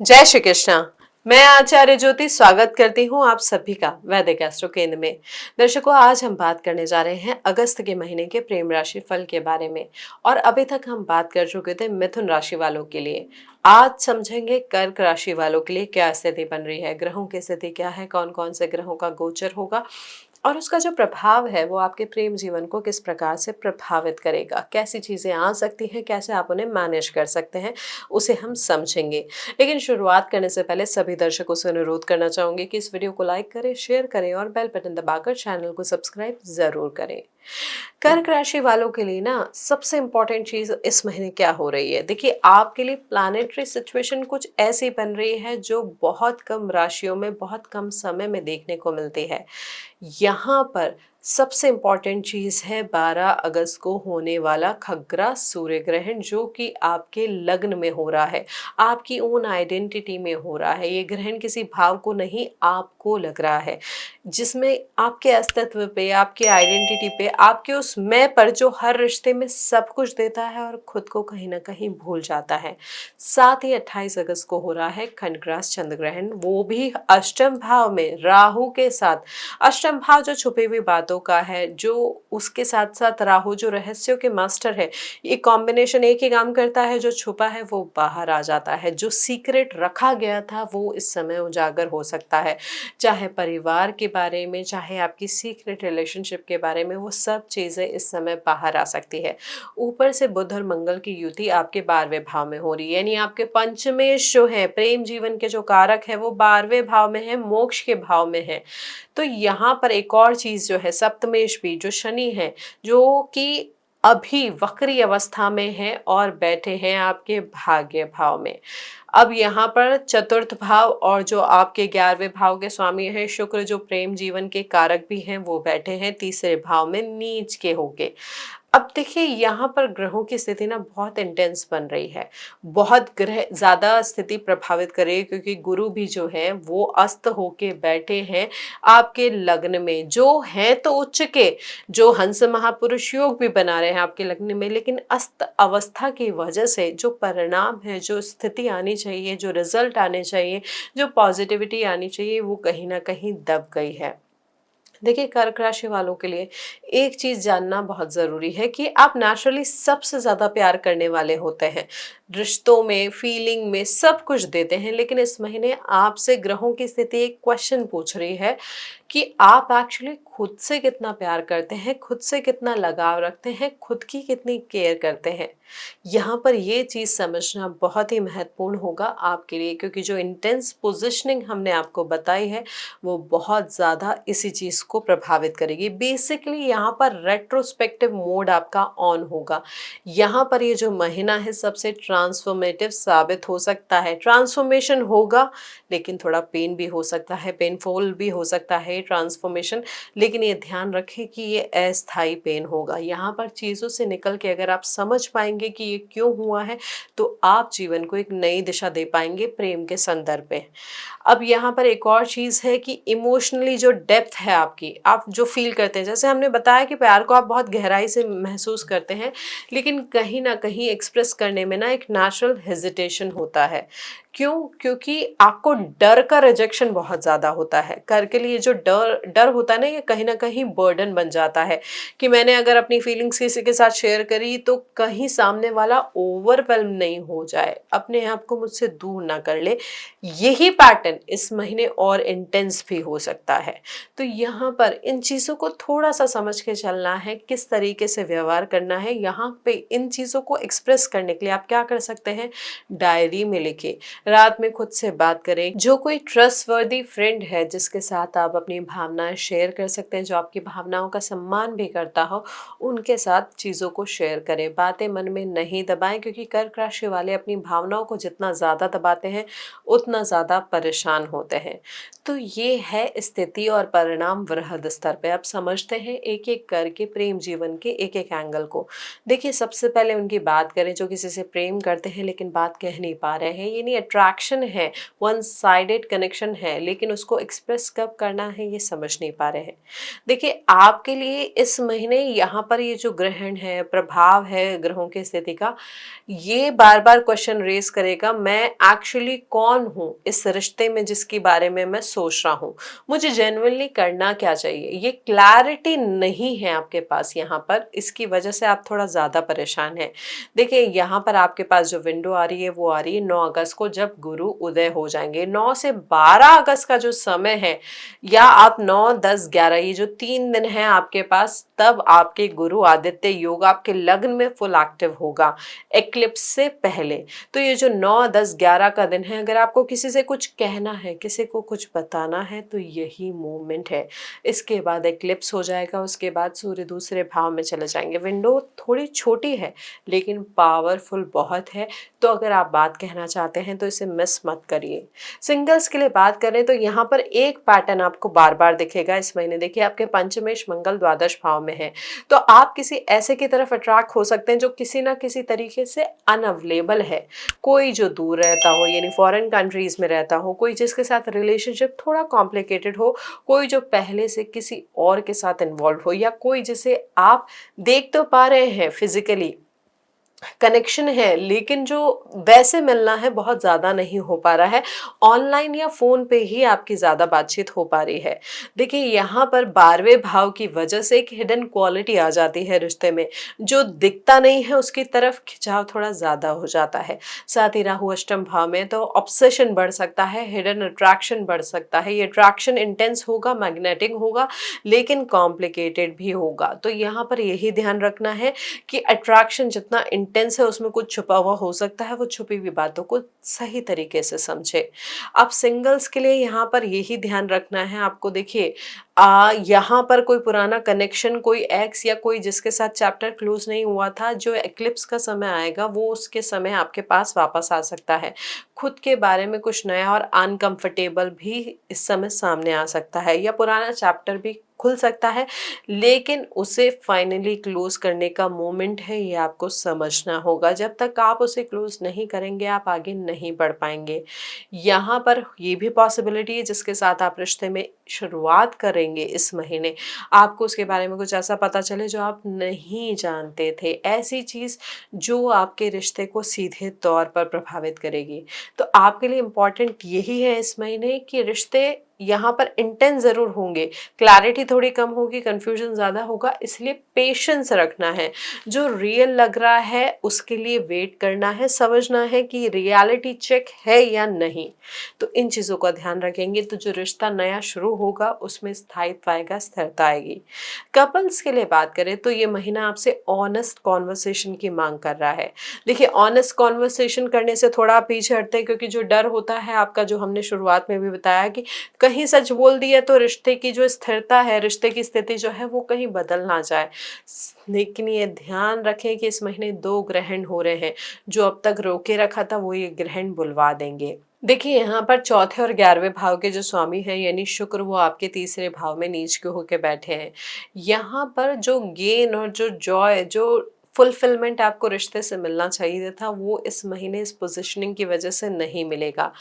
जय श्री कृष्णा। मैं आचार्य ज्योति स्वागत करती हूँ आप सभी का वैदिक एस्ट्रो केंद्र में। दर्शकों, आज हम बात करने जा रहे हैं अगस्त के महीने के प्रेम राशि फल के बारे में। और अभी तक हम बात कर चुके थे मिथुन राशि वालों के लिए। आज समझेंगे कर्क राशि वालों के लिए क्या स्थिति बन रही है, ग्रहों की स्थिति क्या है, कौन कौन से ग्रहों का गोचर होगा और उसका जो प्रभाव है वो आपके प्रेम जीवन को किस प्रकार से प्रभावित करेगा, कैसी चीजें आ सकती हैं, कैसे आप उन्हें मैनेज कर सकते हैं, उसे हम समझेंगे। लेकिन शुरुआत करने से पहले सभी दर्शकों से अनुरोध करना चाहूंगी कि इस वीडियो को लाइक करें, शेयर करें और बेल बटन दबाकर चैनल को सब्सक्राइब जरूर करें। कर्क राशि वालों के लिए ना सबसे इंपॉर्टेंट चीज इस महीने क्या हो रही है, देखिए आपके लिए प्लैनेटरी सिचुएशन कुछ ऐसी बन रही है जो बहुत कम राशियों में बहुत कम समय में देखने को मिलती है। यहाँ पर सबसे इम्पॉर्टेंट चीज है 12 अगस्त को होने वाला खग्रा सूर्य ग्रहण, जो कि आपके लग्न में हो रहा है, आपकी ओन आइडेंटिटी में हो रहा है। ये ग्रहण किसी भाव को नहीं, आपको लग रहा है, जिसमें आपके अस्तित्व पे, आपके आइडेंटिटी पे, आपके उस मैं पर जो हर रिश्ते में सब कुछ देता है और खुद को कहीं ना कहीं भूल जाता है। साथ ही 28 अगस्त को हो रहा है खंडग्रास चंद्र ग्रहण, वो भी अष्टम भाव में राहु के साथ। अष्टम भाव जो छुपी हुई बातों का है, जो उसके साथ साथ राहु जो रहस्यों के मास्टर है, ये कॉम्बिनेशन एक ही काम करता है, जो छुपा है वो बाहर आ जाता है, जो सीक्रेट रखा गया था वो इस समय उजागर हो सकता है। चाहे परिवार के बारे में, चाहे आपकी सीक्रेट रिलेशनशिप के बारे में, वो सब चीज़ें इस समय बाहर आ सकती है। ऊपर से बुध और मंगल की युति आपके 12वें भाव में हो रही है, यानी आपके पंचमेश जो है, प्रेम जीवन के जो कारक है, वो 12वें भाव में है, मोक्ष के भाव में है। तो यहाँ पर एक और चीज जो है, सप्तमेश भी जो शनि है, जो कि अभी वक्री अवस्था में है और बैठे हैं आपके भाग्य भाव में। अब यहाँ पर चतुर्थ भाव और जो आपके 11वें भाव के स्वामी है शुक्र, जो प्रेम जीवन के कारक भी हैं, वो बैठे हैं तीसरे भाव में नीच के होके। अब देखिए यहाँ पर ग्रहों की स्थिति ना बहुत इंटेंस बन रही है, बहुत ग्रह ज्यादा स्थिति प्रभावित कर रही है, क्योंकि गुरु भी जो है वो अस्त होके बैठे हैं आपके लग्न में, जो है तो उच्च के, जो हंस महापुरुष योग भी बना रहे हैं आपके लग्न में, लेकिन अस्त अवस्था की वजह से जो परिणाम है, जो स्थिति आनी चाहिए, जो रिजल्ट आने चाहिए, जो पॉजिटिविटी आनी चाहिए, वो कहीं ना कहीं दब गई है। देखिए कर्क राशि वालों के लिए एक चीज जानना बहुत जरूरी है कि आप नेचुरली सबसे ज्यादा प्यार करने वाले होते हैं, रिश्तों में, फीलिंग में सब कुछ देते हैं। लेकिन इस महीने आपसे ग्रहों की स्थिति एक क्वेश्चन पूछ रही है कि आप एक्चुअली खुद से कितना प्यार करते हैं, खुद से कितना लगाव रखते हैं, खुद की कितनी केयर करते हैं। यहाँ पर ये चीज़ समझना बहुत ही महत्वपूर्ण होगा आपके लिए, क्योंकि जो इंटेंस पोजिशनिंग हमने आपको बताई है वो बहुत ज़्यादा इसी चीज़ को प्रभावित करेगी। बेसिकली यहाँ पर रेट्रोस्पेक्टिव मोड आपका ऑन होगा। यहाँ पर ये जो महीना है सबसे ट्रांसफॉर्मेटिव साबित हो सकता है। ट्रांसफॉर्मेशन होगा, लेकिन थोड़ा पेन भी हो सकता है, पेनफुल भी हो सकता है ट्रांसफॉर्मेशन। लेकिन ये ध्यान रखें कि ये अस्थायी पेन होगा। यहाँ पर चीज़ों से निकल के अगर आप समझ पाएंगे कि ये क्यों हुआ है, तो आप जीवन को एक नई दिशा दे पाएंगे प्रेम के संदर्भ में। अब यहाँ पर एक और चीज़ है कि इमोशनली जो डेप्थ है आपकी, आप जो फील करते हैं, जैसे हमने बताया कि प्यार को आप बहुत गहराई से महसूस करते हैं, लेकिन कहीं ना कहीं एक्सप्रेस करने में ना एक नेचुरल हेजिटेशन होता है। क्यों? क्योंकि आपको डर का रिजेक्शन बहुत ज़्यादा होता है। कर के लिए जो डर डर होता है ना, ये कहीं ना कहीं बर्डन बन जाता है कि मैंने अगर अपनी फीलिंग्स किसी के साथ शेयर करी तो कहीं सामने वाला ओवरवेल्म नहीं हो जाए, अपने आप को मुझसे दूर ना कर ले। यही पैटर्न इस महीने और इंटेंस भी हो सकता है। तो यहाँ पर इन चीज़ों को थोड़ा सा समझ के चलना है, किस तरीके से व्यवहार करना है। यहाँ पे इन चीज़ों को एक्सप्रेस करने के लिए आप क्या कर सकते हैं, डायरी में लिखे, रात में खुद से बात करें। जो कोई ट्रस्टवर्दी फ्रेंड है जिसके साथ आप अपनी भावनाएं शेयर कर सकते हैं, जो आपकी भावनाओं का सम्मान भी करता हो, उनके साथ चीज़ों को शेयर करें। बातें मन में नहीं दबाएं, क्योंकि कर्क राशि वाले अपनी भावनाओं को जितना ज़्यादा दबाते हैं उतना ज़्यादा परेशान होते हैं। तो ये है स्थिति और परिणाम वृहद स्तर पे। आप समझते हैं एक एक करके प्रेम जीवन के एक एक एंगल को। देखिए सबसे पहले उनकी बात करें जो किसी से प्रेम करते हैं लेकिन बात कह नहीं पा रहे हैं, ये नहीं अट्रैक्शन है, वन साइडेड कनेक्शन है, लेकिन उसको एक्सप्रेस कब करना है ये समझ नहीं पा रहे हैं। देखिए आपके लिए इस महीने यहाँ पर ये जो ग्रहण है, प्रभाव है ग्रहों की स्थिति का, ये बार बार क्वेश्चन रेज करेगा, मैं एक्चुअली कौन हूँ इस रिश्ते में जिसके बारे में मैं सोच रहा हूँ, मुझे जेन्युइनली करना क्या चाहिए। ये क्लैरिटी नहीं है आपके पास यहाँ पर, इसकी वजह से आप थोड़ा ज़्यादा परेशान हैं। देखिए यहाँ पर आपके पास जो विंडो आ रही है वो आ रही है 9 अगस्त को, जब गुरु उदय हो जाएंगे। 9 से 12 अगस्त का जो समय है, या आप 9, 10, 11, ये जो 3 दिन है आपके पास, तब आपके गुरु आदित्य योग आपके लग्न में फुल एक्टिव होगा एक्लिप्स से पहले। तो ये जो 9, 10, 11 का दिन है, अगर आपको किसी से कुछ कहना है, किसी को कुछ बताना है, तो यही मोमेंट है। इसके बाद एक्लिप्स हो जाएगा, उसके बाद सूर्य दूसरे भाव में चले जाएंगे। विंडो थोड़ी छोटी है लेकिन पावरफुल बहुत है, तो अगर आप बात कहना चाहते हैं तो इसे मिस मत करिए। सिंगल्स के लिए बात करें तो यहाँ पर एक पैटर्न आपको बार बार दिखेगा इस महीने। देखिए आपके पंचमेश मंगल द्वादश भाव में है, तो आप किसी ऐसे की तरफ अट्रैक्ट हो सकते हैं जो किसी ना किसी तरीके से अनअवेलेबल है। कोई जो दूर रहता हो, यानी फॉरेन कंट्रीज में रहता हो, कोई जिसके साथ रिलेशनशिप थोड़ा कॉम्प्लिकेटेड हो, कोई जो पहले से किसी और के साथ इन्वॉल्व हो, या कोई जिसे आप देख तो पा रहे हैं फिजिकली, कनेक्शन है, लेकिन जो वैसे मिलना है बहुत ज़्यादा नहीं हो पा रहा है, ऑनलाइन या फ़ोन पे ही आपकी ज़्यादा बातचीत हो पा रही है। देखिए यहाँ पर 12वें भाव की वजह से एक हिडन क्वालिटी आ जाती है रिश्ते में, जो दिखता नहीं है उसकी तरफ खिंचाव थोड़ा ज़्यादा हो जाता है। साथ ही राहु अष्टम भाव में, तो ऑब्सेशन बढ़ सकता है, हिडन अट्रैक्शन बढ़ सकता है। ये अट्रैक्शन इंटेंस होगा, मैग्नेटिक होगा, लेकिन कॉम्प्लिकेटेड भी होगा। तो यहाँ पर यही ध्यान रखना है कि अट्रैक्शन जितना इंटेंस है उसमें कुछ छुपा हुआ हो सकता है, वो छुपी हुई बातों को सही तरीके से समझे। अब सिंगल्स के लिए यहाँ पर यही ध्यान रखना है आपको। देखिए यहाँ पर कोई पुराना कनेक्शन, कोई एक्स या कोई जिसके साथ चैप्टर क्लोज नहीं हुआ था, जो एक्लिप्स का समय आएगा वो उसके समय आपके पास वापस आ सकता है। खुद के बारे में कुछ नया और अनकंफर्टेबल भी इस समय सामने आ सकता है, या पुराना चैप्टर भी खुल सकता है, लेकिन उसे फाइनली क्लोज करने का मोमेंट है, ये आपको समझना होगा। जब तक आप उसे क्लोज नहीं करेंगे आप आगे नहीं बढ़ पाएंगे। यहाँ पर ये भी पॉसिबिलिटी है जिसके साथ आप रिश्ते में शुरुआत करेंगे इस महीने, आपको उसके बारे में कुछ ऐसा पता चले जो आप नहीं जानते थे, ऐसी चीज़ जो आपके रिश्ते को सीधे तौर पर प्रभावित करेगी। तो आपके लिए इम्पॉर्टेंट यही है इस महीने कि रिश्ते यहाँ पर इंटेंस ज़रूर होंगे, क्लैरिटी थोड़ी कम होगी, कन्फ्यूजन ज़्यादा होगा, इसलिए पेशेंस रखना है। जो रियल लग रहा है उसके लिए वेट करना है, समझना है कि रियलिटी चेक है या नहीं। तो इन चीज़ों का ध्यान रखेंगे तो जो रिश्ता नया शुरू होगा उसमें स्थायित्व आएगा, स्थिरता आएगी। कपल्स के लिए बात करें तो ये महीना आपसे ऑनेस्ट कॉन्वर्सेशन की मांग कर रहा है। देखिए ऑनेस्ट कॉन्वर्सेशन करने से थोड़ा आप पीछे हटते हैं, क्योंकि जो डर होता है आपका, जो हमने शुरुआत में भी बताया कि कहीं सच बोल दिया तो रिश्ते की जो स्थिरता है, रिश्ते की स्थिति जो है वो कहीं बदल ना जाए। लेकिन ये ध्यान रखें कि इस महीने 2 ग्रहण हो रहे हैं, जो अब तक रोके रखा था वो ये ग्रहण बुलवा देंगे। देखिए यहाँ पर चौथे और 11वें भाव के जो स्वामी हैं यानी शुक्र, वो आपके तीसरे भाव में नीच के होके बैठे हैं। यहाँ पर जो गेन और जो जॉय, जो फुलफिलमेंट आपको रिश्ते से मिलना चाहिए था, वो इस महीने इस पोजीशनिंग की वजह से नहीं मिलेगा।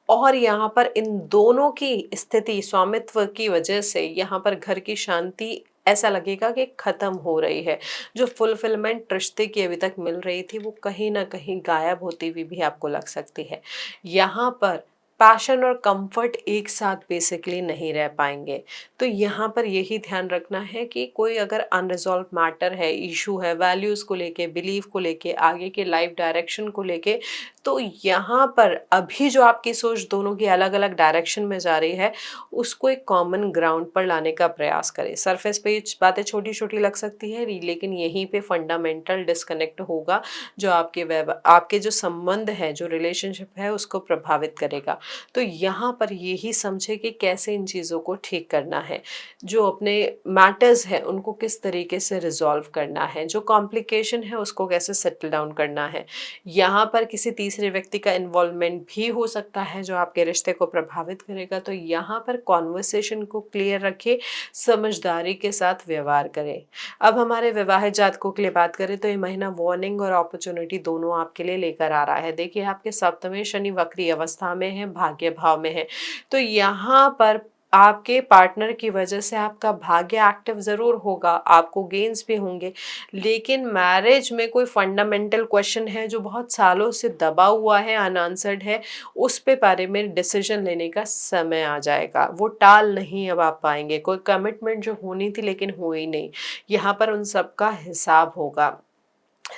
और यहाँ पर इन दोनों की स्थिति, स्वामित्व की वजह से यहाँ पर घर की शांति ऐसा लगेगा कि खत्म हो रही है। जो फुलफिलमेंट रिश्ते की अभी तक मिल रही थी वो कहीं ना कहीं गायब होती हुई भी आपको लग सकती है। यहाँ पर पैशन और कंफर्ट एक साथ बेसिकली नहीं रह पाएंगे। तो यहाँ पर यही ध्यान रखना है कि कोई अगर अनरिजॉल्व मैटर है, इशू है, वैल्यूज़ को लेके, बिलीव को लेके, आगे के लाइफ डायरेक्शन को लेके, तो यहाँ पर अभी जो आपकी सोच दोनों की अलग अलग डायरेक्शन में जा रही है, उसको एक कॉमन ग्राउंड पर लाने का प्रयास करें। सरफेस पे बातें छोटी छोटी लग सकती है, लेकिन यहीं पे फंडामेंटल डिस्कनेक्ट होगा जो आपके जो संबंध है, जो रिलेशनशिप है, उसको प्रभावित करेगा। तो यहाँ पर यही समझे कि कैसे इन चीज़ों को ठीक करना है, जो अपने मैटर्स हैं उनको किस तरीके से रिजॉल्व करना है, जो कॉम्प्लिकेशन है उसको कैसे सेटल डाउन करना है। यहाँ पर किसी तीसरे व्यक्ति का इन्वॉल्वमेंट भी हो सकता है जो आपके रिश्ते को प्रभावित करेगा, तो यहाँ पर कॉन्वर्सेशन को क्लियर रखिए, समझदारी के साथ व्यवहार करें। अब हमारे विवाहित जातकों के लिए बात करें तो ये महीना वार्निंग और अपॉर्चुनिटी दोनों आपके लिए लेकर आ रहा है। देखिए, आपके सप्तमें शनि वक्री अवस्था में है, भाग्य भाव में है, तो यहाँ पर आपके पार्टनर की वजह से आपका भाग्य एक्टिव ज़रूर होगा, आपको गेन्स भी होंगे, लेकिन मैरिज में कोई फंडामेंटल क्वेश्चन है जो बहुत सालों से दबा हुआ है, अनआंसर्ड है, उस पे बारे में डिसीजन लेने का समय आ जाएगा। वो टाल नहीं अब आप पाएंगे। कोई कमिटमेंट जो होनी थी लेकिन हुई नहीं, यहाँ पर उन सब का हिसाब होगा।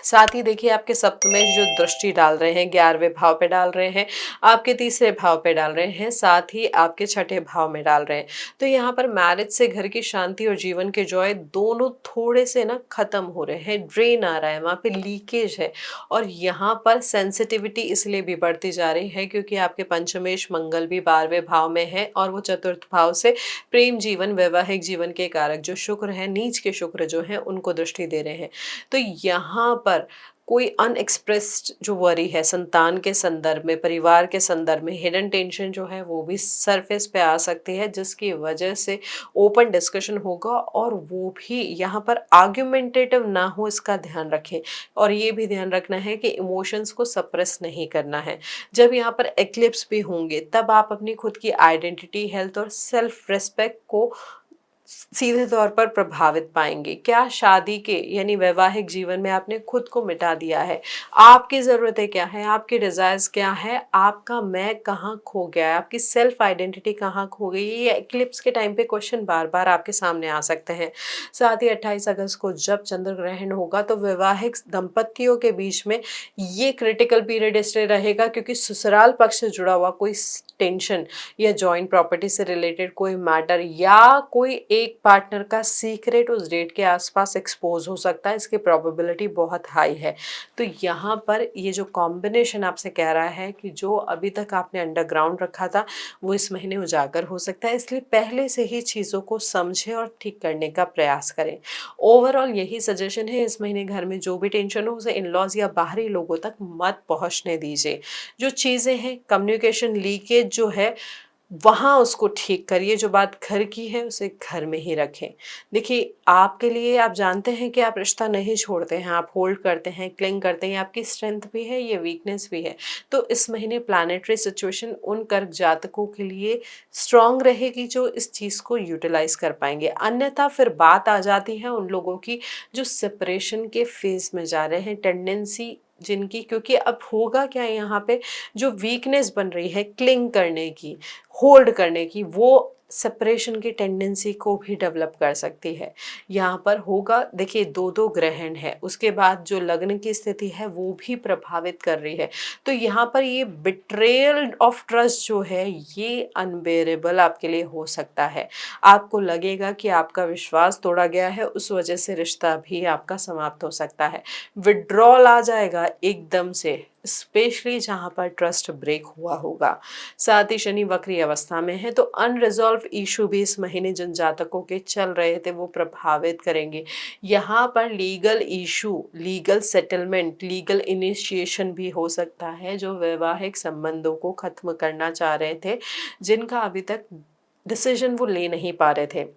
साथ ही देखिए, आपके सप्तमें जो दृष्टि डाल रहे हैं, 11वें भाव पे डाल रहे हैं, आपके तीसरे भाव पे डाल रहे हैं, साथ ही आपके छठे भाव में डाल रहे हैं। तो यहाँ पर मैरिज से घर की शांति और जीवन के जॉय दोनों थोड़े से ना खत्म हो रहे हैं, ड्रेन आ रहा है, वहाँ पे लीकेज है। और यहाँ पर सेंसिटिविटी इसलिए भी बढ़ती जा रही है क्योंकि आपके पंचमेश मंगल भी 12वें भाव में है और वो चतुर्थ भाव से प्रेम जीवन, वैवाहिक जीवन के कारक जो शुक्र है, नीच के शुक्र जो है, उनको दृष्टि दे रहे हैं। तो यहाँ पर कोई अनएक्सप्रेस्ड जो वरी है संतान के संदर्भ में, परिवार के संदर्भ में, हिडन टेंशन जो है वो भी सरफेस पे आ सकती है, जिसकी वजह से ओपन डिस्कशन होगा और वो भी यहाँ पर आर्ग्यूमेंटेटिव ना हो, इसका ध्यान रखें। और ये भी ध्यान रखना है कि इमोशंस को सप्रेस नहीं करना है। जब यहाँ पर एक्लिप्स भी होंगे तब आप अपनी खुद की आइडेंटिटी, हेल्थ और सेल्फ रेस्पेक्ट को सीधे तौर पर प्रभावित पाएंगे। क्या शादी के यानी वैवाहिक जीवन में आपने खुद को मिटा दिया है? आपकी ज़रूरतें क्या है, आपके डिज़ायर्स क्या है, आपका मैं कहाँ खो गया है, आपकी सेल्फ आइडेंटिटी कहाँ खो गई? ये एक्लिप्स के टाइम पे क्वेश्चन बार बार आपके सामने आ सकते हैं। साथ ही 28 अगस्त को जब चंद्र ग्रहण होगा तो वैवाहिक दंपतियों के बीच में ये क्रिटिकल पीरियड इसलिए रहेगा क्योंकि ससुराल पक्ष से जुड़ा हुआ कोई टेंशन या जॉइंट प्रॉपर्टी से रिलेटेड कोई मैटर या कोई एक पार्टनर का सीक्रेट उस डेट के आसपास एक्सपोज हो सकता है। इसकी प्रोबेबिलिटी बहुत हाई है। तो यहाँ पर ये जो कॉम्बिनेशन आपसे कह रहा है कि जो अभी तक आपने अंडरग्राउंड रखा था वो इस महीने उजागर हो सकता है, इसलिए पहले से ही चीज़ों को समझें और ठीक करने का प्रयास करें। ओवरऑल यही सजेशन है, इस महीने घर में जो भी टेंशन हो उसे इन लॉज या बाहरी लोगों तक मत पहुँचने दीजिए। जो चीज़ें हैं, कम्युनिकेशन लीकेज जो है वहाँ उसको ठीक करिए, जो बात घर की है उसे घर में ही रखें। देखिए, आपके लिए आप जानते हैं कि आप रिश्ता नहीं छोड़ते हैं, आप होल्ड करते हैं, क्लिंग करते हैं, ये आपकी स्ट्रेंथ भी है, ये वीकनेस भी है। तो इस महीने प्लैनेटरी सिचुएशन उन कर्क जातकों के लिए स्ट्रांग रहेगी जो इस चीज़ को यूटिलाइज कर पाएंगे। अन्यथा फिर बात आ जाती है उन लोगों की जो सेपरेशन के फेज में जा रहे हैं, टेंडेंसी जिनकी, क्योंकि अब होगा क्या यहाँ पे, जो वीकनेस बन रही है क्लिंग करने की, होल्ड करने की, वो सेपरेशन की टेंडेंसी को भी डेवलप कर सकती है। यहाँ पर होगा, देखिए, दो दो ग्रहण है, उसके बाद जो लग्न की स्थिति है वो भी प्रभावित कर रही है। तो यहाँ पर ये बिट्रेयल ऑफ ट्रस्ट जो है ये अनबेरेबल आपके लिए हो सकता है। आपको लगेगा कि आपका विश्वास तोड़ा गया है, उस वजह से रिश्ता भी आपका समाप्त हो सकता है। विड्रॉल आ जाएगा एकदम से, स्पेशली जहाँ पर ट्रस्ट ब्रेक हुआ होगा। साथ ही शनि वक्री अवस्था में है, तो अनरिजॉल्व इशू भी इस महीने जिन जातकों के चल रहे थे वो प्रभावित करेंगे। यहाँ पर legal issue, legal settlement, legal initiation भी हो सकता है, जो वैवाहिक संबंधों को खत्म करना चाह रहे थे, जिनका अभी तक डिसीजन वो ले नहीं पा रहे थे।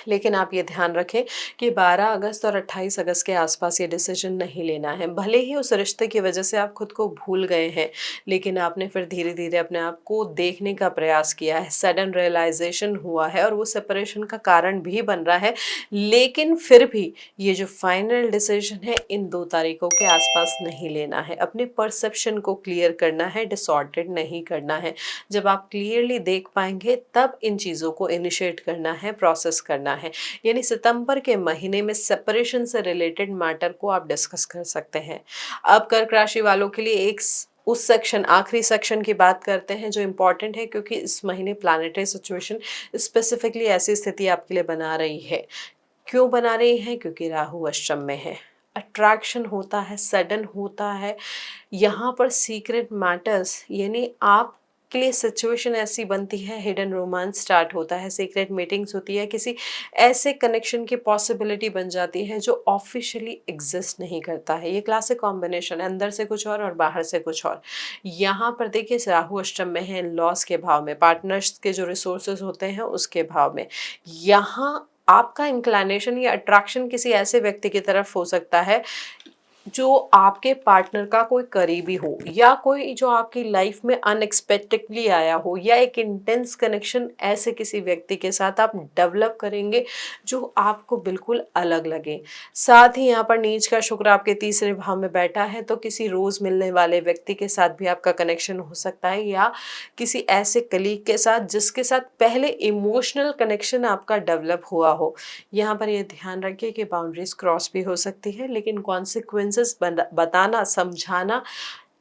लेकिन आप ये ध्यान रखें कि 12 अगस्त और 28 अगस्त के आसपास ये डिसीजन नहीं लेना है। भले ही उस रिश्ते की वजह से आप खुद को भूल गए हैं, लेकिन आपने फिर धीरे धीरे अपने आप को देखने का प्रयास किया है, सडन रियलाइजेशन हुआ है और वो सेपरेशन का कारण भी बन रहा है। लेकिन फिर भी ये जो फाइनल डिसीजन है इन 2 तारीखों के आसपास नहीं लेना है। अपने परसेप्शन को क्लियर करना है, डिसऑर्डेड नहीं करना है। जब आप क्लियरली देख पाएंगे तब इन चीज़ों को इनिशिएट करना है, प्रोसेस करना है। यानी सितंबर के महीने में सेपरेशन से रिलेटेड मैटर को आप डिस्कस कर सकते हैं। अब कर्क राशि वालों के लिए एक उस सेक्शन, आखिरी सेक्शन की बात करते हैं जो इम्पोर्टेंट है, क्योंकि इस महीने प्लैनेटरी सिचुएशन स्पेसिफिकली ऐसी स्थिति आपके लिए बना रही है। क्यों बना रही है? क्योंकि राहु अष्टम में है। अट्रैक्शन होता है, सडन होता है। यहाँ पर सीक्रेट मैटर्स, यानी आप आपके लिए सिचुएशन ऐसी बनती है, हिडन रोमांस स्टार्ट होता है, सीक्रेट मीटिंग्स होती है, किसी ऐसे कनेक्शन की पॉसिबिलिटी बन जाती है जो ऑफिशियली एग्जिस्ट नहीं करता है। ये क्लासिक कॉम्बिनेशन है, अंदर से कुछ और बाहर से कुछ और। यहाँ पर देखिए राहु अष्टम में है, लॉस के भाव में, पार्टनर्स के जो रिसोर्सेज होते हैं उसके भाव में। यहाँ आपका इंक्लिनेशन या अट्रैक्शन किसी ऐसे व्यक्ति की तरफ हो सकता है जो आपके पार्टनर का कोई करीबी हो, या कोई जो आपकी लाइफ में अनएक्सपेक्टेडली आया हो, या एक इंटेंस कनेक्शन ऐसे किसी व्यक्ति के साथ आप डेवलप करेंगे जो आपको बिल्कुल अलग लगे। साथ ही यहाँ पर नीच का शुक्र आपके तीसरे भाव में बैठा है, तो किसी रोज मिलने वाले व्यक्ति के साथ भी आपका कनेक्शन हो सकता है, या किसी ऐसे कलीग के साथ जिसके साथ पहले इमोशनल कनेक्शन आपका डेवलप हुआ हो। यहाँ पर ये ध्यान रखिए कि बाउंड्रीज क्रॉस भी हो सकती है, लेकिन कॉन्सिक्वेंसेस बताना, समझाना,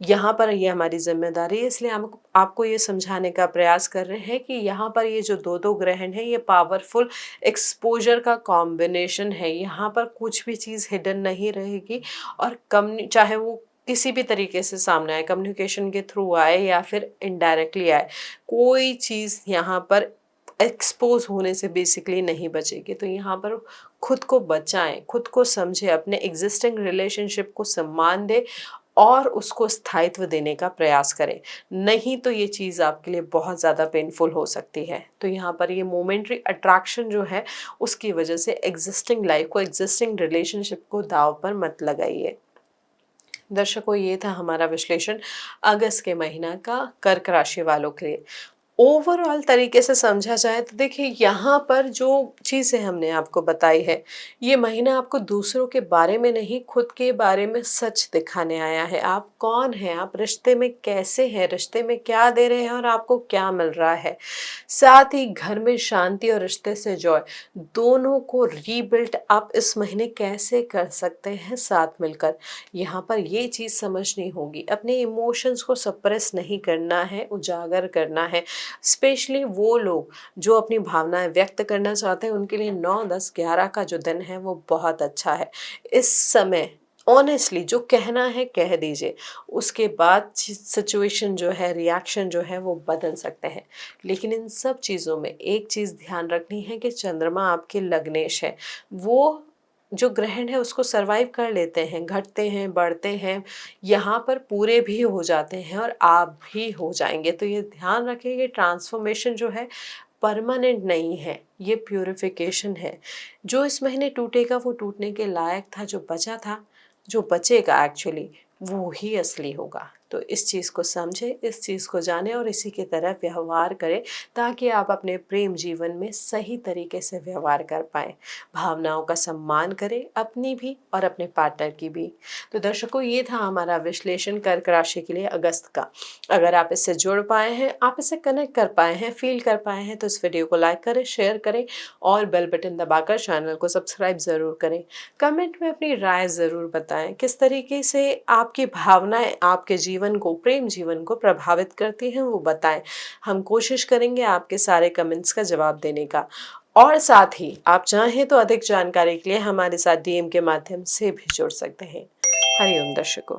यहाँ पर ये हमारी जिम्मेदारी है। इसलिए हम आपको ये समझाने का प्रयास कर रहे हैं कि यहाँ पर ये जो दो ग्रहण है ये पावरफुल एक्सपोजर का कॉम्बिनेशन है। यहाँ पर कुछ भी चीज़ हिडन नहीं रहेगी, और कम चाहे वो किसी भी तरीके से सामने आए, कम्युनिकेशन के थ्रू आए या फिर इनडायरेक्टली आए, कोई चीज़ यहाँ पर एक्सपोज होने से बेसिकली नहीं बचेगी। तो यहाँ पर खुद को बचाएं, खुद को समझें, अपने एग्जिस्टिंग रिलेशनशिप को सम्मान दें और उसको स्थायित्व देने का प्रयास करें। नहीं तो ये चीज़ आपके लिए बहुत ज़्यादा पेनफुल हो सकती है। तो यहाँ पर ये मोमेंट्री अट्रैक्शन जो है उसकी वजह से एग्जिस्टिंग लाइफ को, एग्जिस्टिंग रिलेशनशिप को दाव पर मत लगाइए। दर्शकों, ये था हमारा विश्लेषण अगस्त के महीना का कर्क राशि वालों के लिए। ओवरऑल तरीके से समझा जाए तो देखिए यहाँ पर जो चीज़ें हमने आपको बताई है, ये महीना आपको दूसरों के बारे में नहीं, खुद के बारे में सच दिखाने आया है। आप कौन हैं, आप रिश्ते में कैसे हैं, रिश्ते में क्या दे रहे हैं और आपको क्या मिल रहा है। साथ ही घर में शांति और रिश्ते से जॉय, दोनों को रीबिल्ड आप इस महीने कैसे कर सकते हैं साथ मिलकर। यहाँ पर ये चीज़ समझनी होगी, अपने इमोशंस को सप्रेस नहीं करना है, उजागर करना है। स्पेशली वो लोग जो अपनी भावनाएं व्यक्त करना चाहते हैं, उनके लिए 9, 10, 11 का जो दिन है वो बहुत अच्छा है। इस समय ऑनेस्टली जो कहना है कह दीजिए, उसके बाद सिचुएशन जो है, रिएक्शन जो है वो बदल सकते हैं। लेकिन इन सब चीज़ों में एक चीज़ ध्यान रखनी है कि चंद्रमा आपके लग्नेश है, वो जो ग्रहण है उसको सरवाइव कर लेते हैं, घटते हैं, बढ़ते हैं, यहाँ पर पूरे भी हो जाते हैं और आप भी हो जाएंगे। तो ये ध्यान रखें कि ट्रांसफॉर्मेशन जो है परमानेंट नहीं है, ये प्यूरिफिकेशन है। जो इस महीने टूटेगा वो टूटने के लायक था, जो बचा था, जो बचेगा एक्चुअली वो ही असली होगा। तो इस चीज़ को समझें, इस चीज़ को जानें और इसी की तरह व्यवहार करें, ताकि आप अपने प्रेम जीवन में सही तरीके से व्यवहार कर पाएँ। भावनाओं का सम्मान करें, अपनी भी और अपने पार्टनर की भी। तो दर्शकों, ये था हमारा विश्लेषण कर्क राशि के लिए अगस्त का। अगर आप इससे जुड़ पाए हैं, आप इससे कनेक्ट कर पाए हैं, फील कर पाए हैं, तो इस वीडियो को लाइक करें, शेयर करें और बेल बटन दबाकर चैनल को सब्सक्राइब ज़रूर करें। कमेंट में अपनी राय ज़रूर बताएं, किस तरीके से आपकी भावनाएं आपके जीवन को, प्रेम जीवन को प्रभावित करती हैं, वो बताएं। हम कोशिश करेंगे आपके सारे कमेंट्स का जवाब देने का। और साथ ही आप चाहें तो अधिक जानकारी के लिए हमारे साथ डीएम के माध्यम से भी जुड़ सकते हैं। हरिओम दर्शकों।